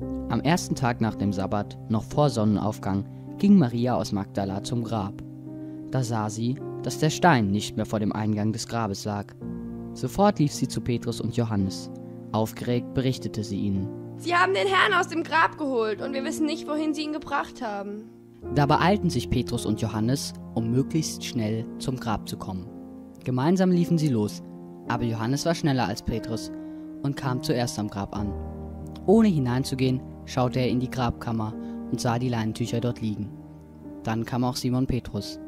Am ersten Tag nach dem Sabbat, noch vor Sonnenaufgang, ging Maria aus Magdala zum Grab. Da sah sie, dass der Stein nicht mehr vor dem Eingang des Grabes lag. Sofort lief sie zu Petrus und Johannes. Aufgeregt berichtete sie ihnen. Sie haben den Herrn aus dem Grab geholt und wir wissen nicht, wohin sie ihn gebracht haben. Da beeilten sich Petrus und Johannes, um möglichst schnell zum Grab zu kommen. Gemeinsam liefen sie los, aber Johannes war schneller als Petrus und kam zuerst am Grab an. Ohne hineinzugehen, schaute er in die Grabkammer und sah die Leinentücher dort liegen. Dann kam auch Simon Petrus.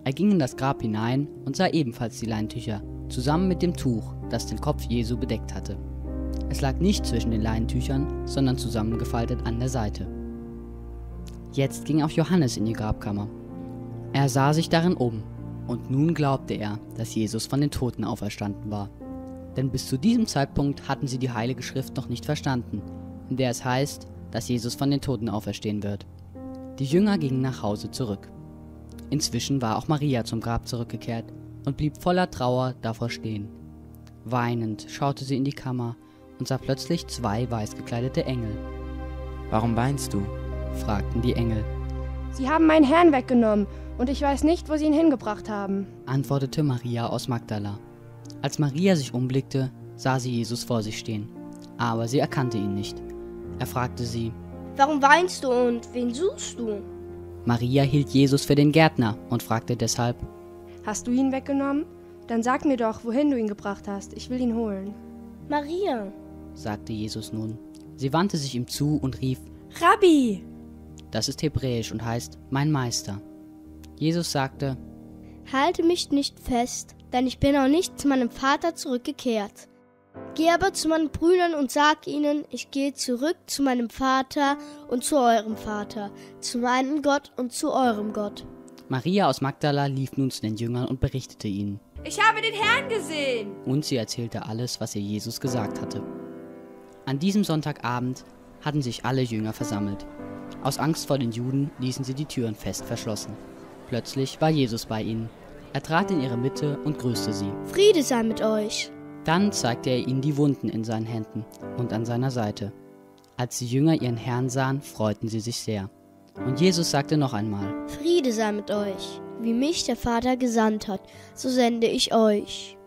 Er ging in das Grab hinein und sah ebenfalls die Leinentücher, zusammen mit dem Tuch, das den Kopf Jesu bedeckt hatte. Es lag nicht zwischen den Leinentüchern, sondern zusammengefaltet an der Seite. Jetzt ging auch Johannes in die Grabkammer. Er sah sich darin um, und nun glaubte er, dass Jesus von den Toten auferstanden war. Denn bis zu diesem Zeitpunkt hatten sie die Heilige Schrift noch nicht verstanden, in der es heißt, dass Jesus von den Toten auferstehen wird. Die Jünger gingen nach Hause zurück. Inzwischen war auch Maria zum Grab zurückgekehrt und blieb voller Trauer davor stehen. Weinend schaute sie in die Kammer und sah plötzlich 2 weiß gekleidete Engel. »Warum weinst du?« fragten die Engel. Sie haben meinen Herrn weggenommen und ich weiß nicht, wo sie ihn hingebracht haben, antwortete Maria aus Magdala. Als Maria sich umblickte, sah sie Jesus vor sich stehen, aber sie erkannte ihn nicht. Er fragte sie, »Warum weinst du und wen suchst du?« Maria hielt Jesus für den Gärtner und fragte deshalb, Hast du ihn weggenommen? Dann sag mir doch, wohin du ihn gebracht hast. Ich will ihn holen. »Maria«, sagte Jesus nun. Sie wandte sich ihm zu und rief, Rabbi! Das ist hebräisch und heißt, mein Meister. Jesus sagte, »Halte mich nicht fest, denn ich bin noch nicht zu meinem Vater zurückgekehrt. Geh aber zu meinen Brüdern und sag ihnen, ich gehe zurück zu meinem Vater und zu eurem Vater, zu meinem Gott und zu eurem Gott.« Maria aus Magdala lief nun zu den Jüngern und berichtete ihnen. Ich habe den Herrn gesehen! Und sie erzählte alles, was ihr Jesus gesagt hatte. An diesem Sonntagabend hatten sich alle Jünger versammelt. Aus Angst vor den Juden ließen sie die Türen fest verschlossen. Plötzlich war Jesus bei ihnen. Er trat in ihre Mitte und grüßte sie. »Friede sei mit euch.« Dann zeigte er ihnen die Wunden in seinen Händen und an seiner Seite. Als die Jünger ihren Herrn sahen, freuten sie sich sehr. Und Jesus sagte noch einmal, »Friede sei mit euch. Wie mich der Vater gesandt hat, so sende ich euch.«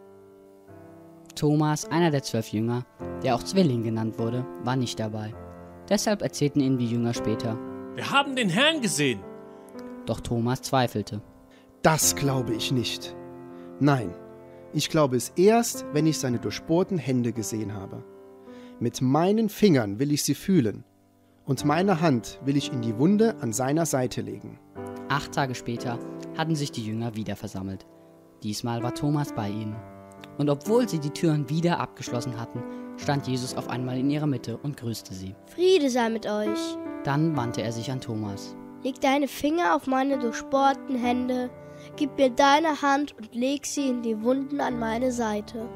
Thomas, einer der 12 Jünger, der auch Zwilling genannt wurde, war nicht dabei. Deshalb erzählten ihm die Jünger später. Wir haben den Herrn gesehen. Doch Thomas zweifelte. Das glaube ich nicht. Nein, ich glaube es erst, wenn ich seine durchbohrten Hände gesehen habe. Mit meinen Fingern will ich sie fühlen und meine Hand will ich in die Wunde an seiner Seite legen. 8 Tage später hatten sich die Jünger wieder versammelt. Diesmal war Thomas bei ihnen. Und obwohl sie die Türen wieder abgeschlossen hatten, stand Jesus auf einmal in ihrer Mitte und grüßte sie. »Friede sei mit euch. Dann wandte er sich an Thomas. Leg deine Finger auf meine durchbohrten Hände, gib mir deine Hand und leg sie in die Wunden an meine Seite.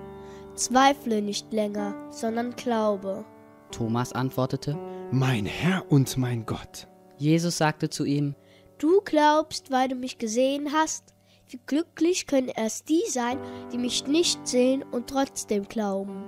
Zweifle nicht länger, sondern glaube.« Thomas antwortete, Mein Herr und mein Gott. Jesus sagte zu ihm, »Du glaubst, weil du mich gesehen hast? Wie glücklich können erst die sein, die mich nicht sehen und trotzdem glauben.«